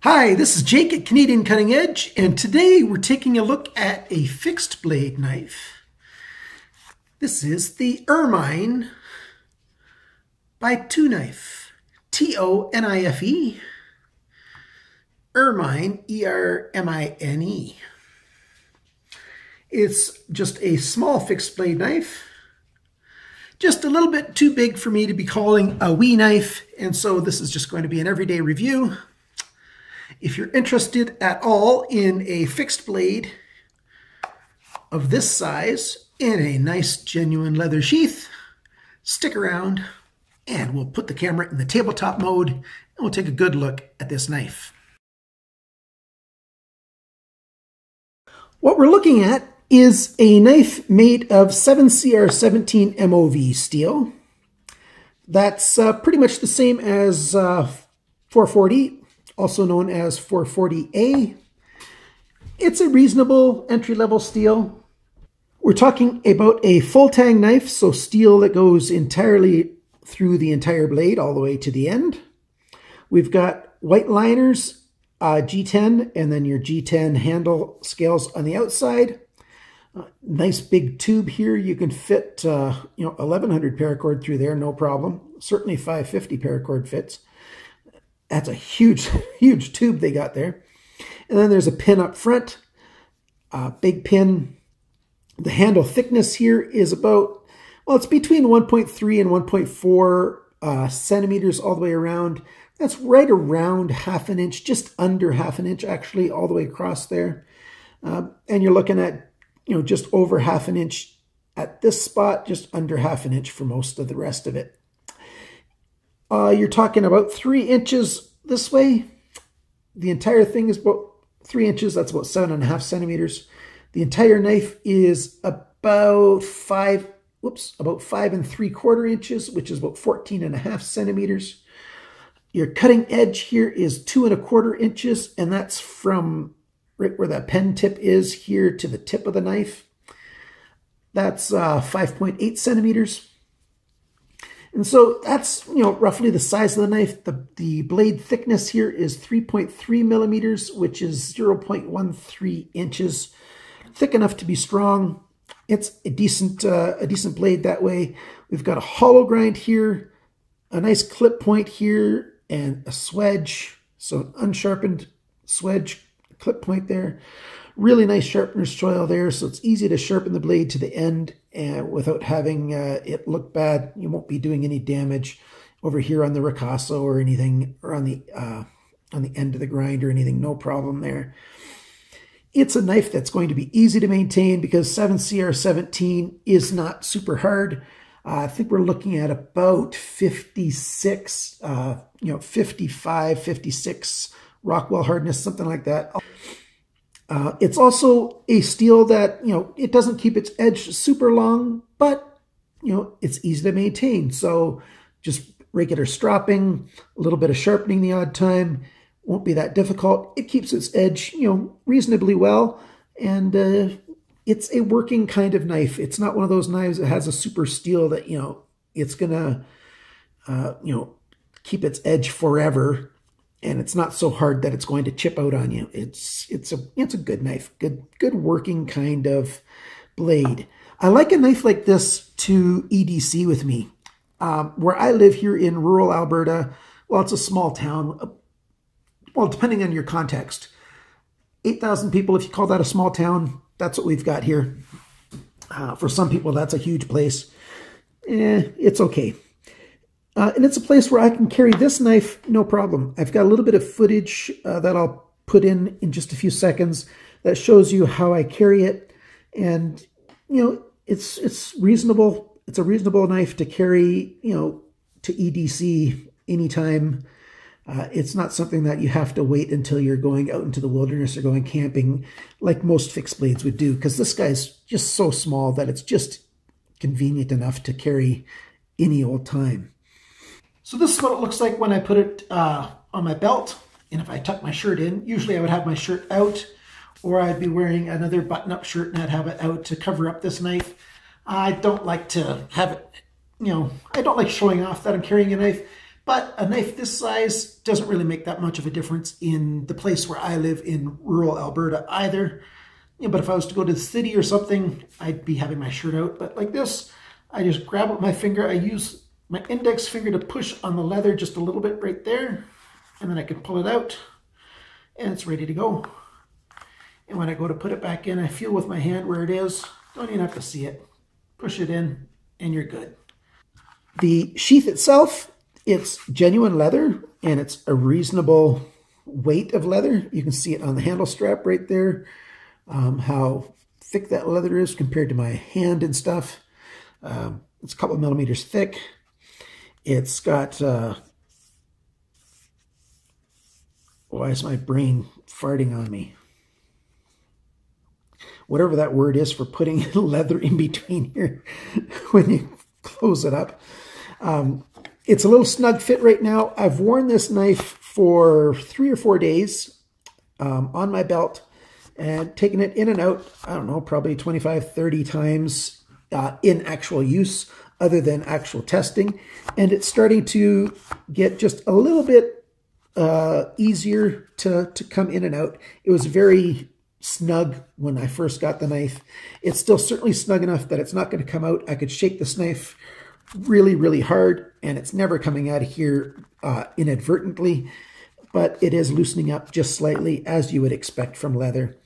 Hi, this is Jake at Canadian Cutting Edge, and today we're taking a look at a fixed blade knife. This is the Ermine by Tonife, T-O-N-I-F-E, Ermine, E-R-M-I-N-E. It's just a small fixed blade knife, just a little bit too big for me to be calling a wee knife, and so this is just going to be an everyday review. If you're interested at all in a fixed blade of this size in a nice genuine leather sheath, stick around and we'll put the camera in the tabletop mode and we'll take a good look at this knife. What we're looking at is a knife made of 7CR17 MOV steel. That's pretty much the same as 440. Also known as 440A. It's a reasonable entry-level steel. We're talking about a full tang knife, so steel that goes entirely through the entire blade all the way to the end. We've got white liners, G10, and then your G10 handle scales on the outside. Nice big tube here. You can fit 1100 paracord through there, no problem. Certainly 550 paracord fits. That's a huge, huge tube they got there. And then there's a pin up front, big pin. The handle thickness here is about, well, it's between 1.3 and 1.4 centimeters all the way around. That's right around half an inch, just under half an inch actually, all the way across there. And you're looking at, just over half an inch at this spot, just under half an inch for most of the rest of it. You're talking about 3 inches this way. The entire thing is about 3 inches. That's about 7.5 centimeters. The entire knife is about 5 3/4 inches, which is about 14.5 centimeters. Your cutting edge here is 2.25 inches, and that's from right where that pen tip is here to the tip of the knife. That's 5.8 centimeters. And so that's, roughly the size of the knife. The blade thickness here is 3.3 millimeters, which is 0.13 inches. Thick enough to be strong. It's a decent blade that way. We've got a hollow grind here, a nice clip point here, and a swedge. So an unsharpened swedge clip point there. Really nice sharpener's choil there, so it's easy to sharpen the blade to the end without having it look bad. You won't be doing any damage over here on the ricasso or anything, or on the end of the grind or anything. No problem there. It's a knife that's going to be easy to maintain because 7CR17 is not super hard. I think we're looking at about 56, 55, 56 Rockwell hardness, something like that. It's also a steel that, it doesn't keep its edge super long, but, it's easy to maintain. So just regular stropping, a little bit of sharpening the odd time, won't be that difficult. It keeps its edge, reasonably well, and it's a working kind of knife. It's not one of those knives that has a super steel that, it's going to, keep its edge forever. And it's not so hard that it's going to chip out on you. It's a good knife, good working kind of blade. I like a knife like this to EDC with me. Where I live here in rural Alberta, well, it's a small town. Well, depending on your context, 8,000 people. If you call that a small town, that's what we've got here. For some people, that's a huge place. It's okay. And it's a place where I can carry this knife, no problem. I've got a little bit of footage that I'll put in just a few seconds that shows you how I carry it. And, it's reasonable. It's a reasonable knife to carry, to EDC anytime. It's not something that you have to wait until you're going out into the wilderness or going camping like most fixed blades would do, because this guy's just so small that it's just convenient enough to carry any old time. So this is what it looks like when I put it on my belt, and if I tuck my shirt in. Usually I would have my shirt out, or I'd be wearing another button-up shirt and I'd have it out to cover up this knife. I don't like to have it, I don't like showing off that I'm carrying a knife, But a knife this size doesn't really make that much of a difference in the place where I live in rural Alberta either. You know, but if I was to go to the city or something, I'd be having my shirt out. But like this, I just grab it with my finger. I use my index finger to push on the leather just a little bit right there. And then I can pull it out and it's ready to go. And when I go to put it back in, I feel with my hand where it is. Don't even have to see it. Push it in and you're good. The sheath itself, it's genuine leather and it's a reasonable weight of leather. You can see it on the handle strap right there, how thick that leather is compared to my hand and stuff. It's a couple of millimeters thick. It's got, why is my brain farting on me? Whatever that word is for putting leather in between here when you close it up. It's a little snug fit right now. I've worn this knife for 3 or 4 days on my belt and taken it in and out, I don't know, probably 25, 30 times in actual use other than actual testing. And it's starting to get just a little bit easier to come in and out. It was very snug when I first got the knife. It's still certainly snug enough that it's not going to come out. I could shake this knife really, really hard, and it's never coming out of here inadvertently, but it is loosening up just slightly, as you would expect from leather.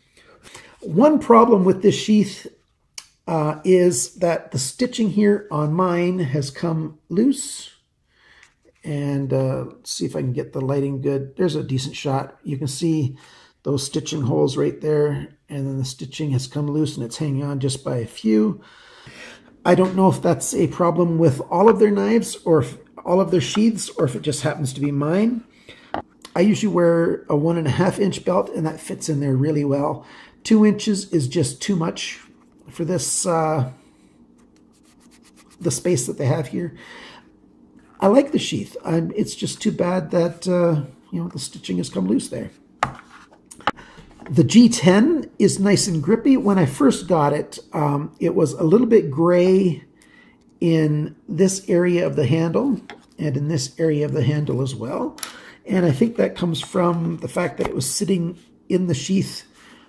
One problem with this sheath is that the stitching here on mine has come loose. And let's see if I can get the lighting good. There's a decent shot. You can see those stitching holes right there, and then the stitching has come loose and it's hanging on just by a few. I don't know if that's a problem with all of their knives or if all of their sheaths, or if it just happens to be mine. I usually wear a 1.5 inch belt and that fits in there really well. 2 inches is just too much for this, the space that they have here. I like the sheath. It's just too bad that, you know, the stitching has come loose there. The G10 is nice and grippy. When I first got it, it was a little bit gray in this area of the handle and in this area of the handle as well. And I think that comes from the fact that it was sitting in the sheath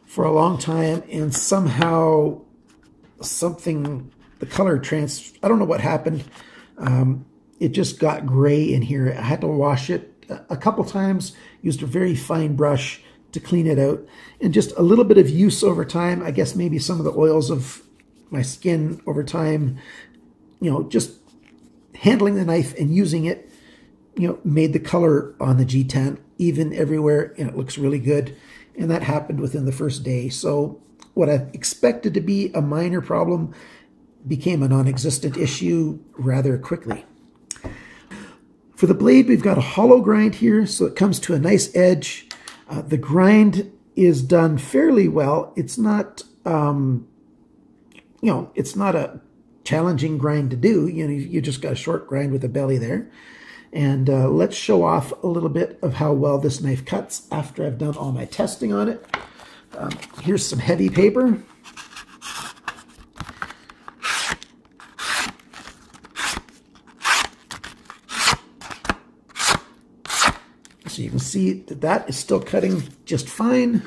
for a long time and somehow the color I don't know what happened. It just got gray in here. I had to wash it a couple times, used a very fine brush to clean it out, and just a little bit of use over time. I guess maybe some of the oils of my skin over time, you know, just handling the knife and using it, you know, made the color on the G10 even everywhere, and it looks really good. And that happened within the first day. So what I expected to be a minor problem became a non-existent issue rather quickly. For the blade, we've got a hollow grind here, so it comes to a nice edge. The grind is done fairly well. It's not, you know, it's not a challenging grind to do. You know, you just got a short grind with a belly there. And let's show off a little bit of how well this knife cuts after I've done all my testing on it. Here's some heavy paper. So you can see that that is still cutting just fine.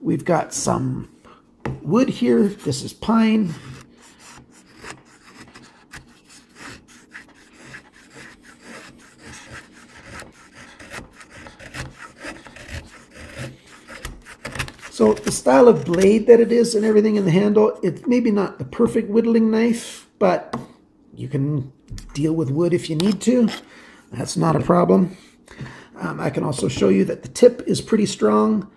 We've got some wood here. This is pine. So the style of blade that it is and everything in the handle, it's maybe not the perfect whittling knife, but you can deal with wood if you need to. That's not a problem. I can also show you that the tip is pretty strong.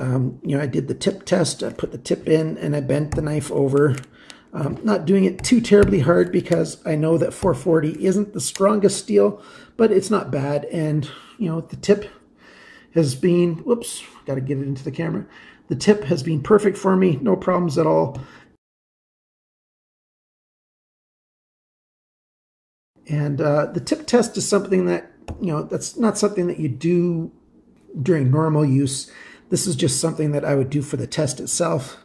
You know, I did the tip test. I put the tip in and I bent the knife over. Not doing it too terribly hard because I know that 440 isn't the strongest steel, but it's not bad. And, you know, the tip has been, whoops, got to get it into the camera. The tip has been perfect for me, no problems at all. And the tip test is something that, you know, that's not something that you do during normal use. This is just something that I would do for the test itself.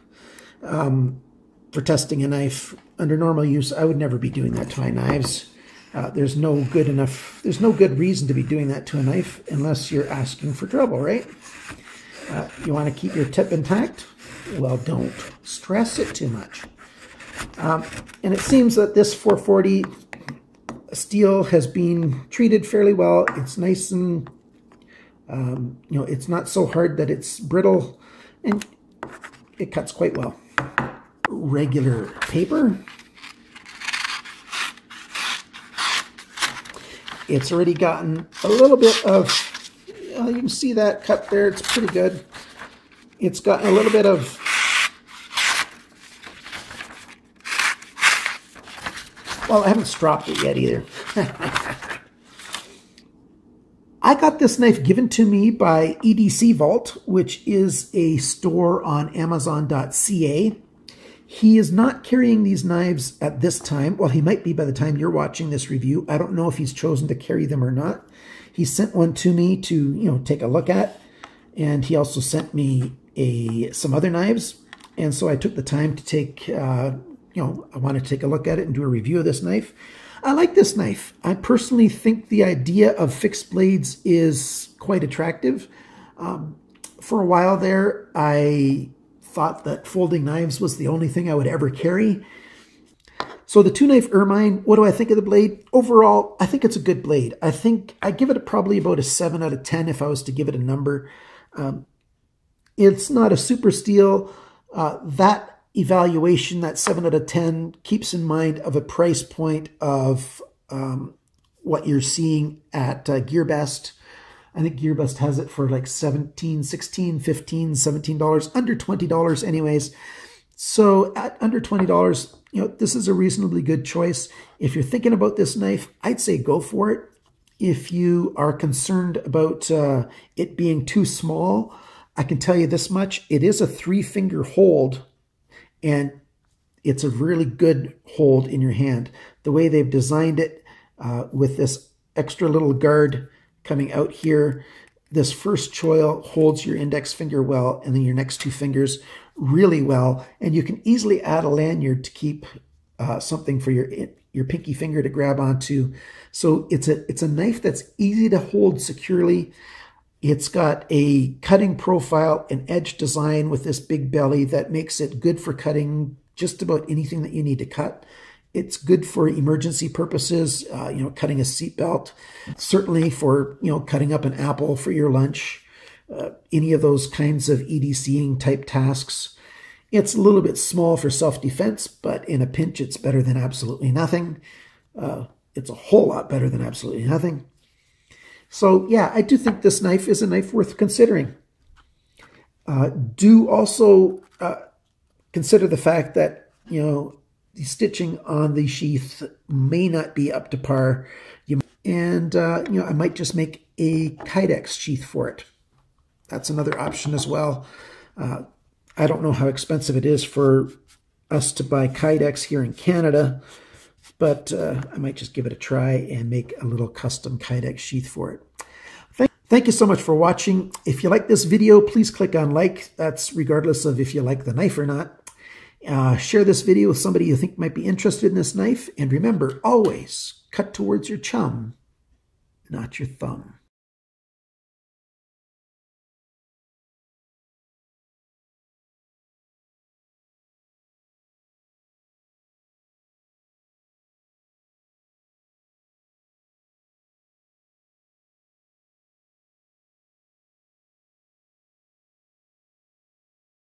For testing a knife under normal use, I would never be doing that to my knives. There's no good reason to be doing that to a knife unless you're asking for trouble, right? You want to keep your tip intact? Well, don't stress it too much. And it seems that this 440 steel has been treated fairly well. It's nice and, it's not so hard that it's brittle, and it cuts quite well. Regular paper. It's already gotten a little bit of, you can see that cut there, it's pretty good. It's gotten a little bit of, well, I haven't stropped it yet either. I got this knife given to me by EDC Vault, which is a store on Amazon.ca. He is not carrying these knives at this time. Well, he might be by the time you're watching this review. I don't know if he's chosen to carry them or not. He sent one to me to, take a look at. And he also sent me some other knives. And so I took the time to take, I wanted to take a look at it and do a review of this knife. I like this knife. I personally think the idea of fixed blades is quite attractive. For a while there, I thought that folding knives was the only thing I would ever carry. So the Tonife Ermine, what do I think of the blade? Overall, I think it's a good blade. I think I give it probably about a 7 out of 10 if I was to give it a number. It's not a super steel. That evaluation, that 7 out of 10, keeps in mind of a price point of what you're seeing at GearBest. I think GearBest has it for like $17, $16, $15, $17, under $20 anyways. So at under $20, this is a reasonably good choice. If you're thinking about this knife, I'd say go for it. If you are concerned about it being too small, I can tell you this much. It is a 3-finger hold, and it's a really good hold in your hand. The way they've designed it with this extra little guard coming out here, this first choil holds your index finger well, and then your next 2 fingers really well. And you can easily add a lanyard to keep something for your pinky finger to grab onto. So it's a knife that's easy to hold securely. It's got a cutting profile, an edge design with this big belly that makes it good for cutting just about anything that you need to cut. It's good for emergency purposes, cutting a seatbelt, certainly for, cutting up an apple for your lunch, any of those kinds of EDCing type tasks. It's a little bit small for self-defense, but in a pinch, it's better than absolutely nothing. It's a whole lot better than absolutely nothing. So yeah, I do think this knife is a knife worth considering. Do also consider the fact that, the stitching on the sheath may not be up to par. I might just make a Kydex sheath for it. That's another option as well. I don't know how expensive it is for us to buy Kydex here in Canada, but I might just give it a try and make a little custom Kydex sheath for it. Thank you so much for watching. If you like this video, please click on like. That's regardless of if you like the knife or not. Share this video with somebody you think might be interested in this knife. And remember, always cut towards your chum, not your thumb.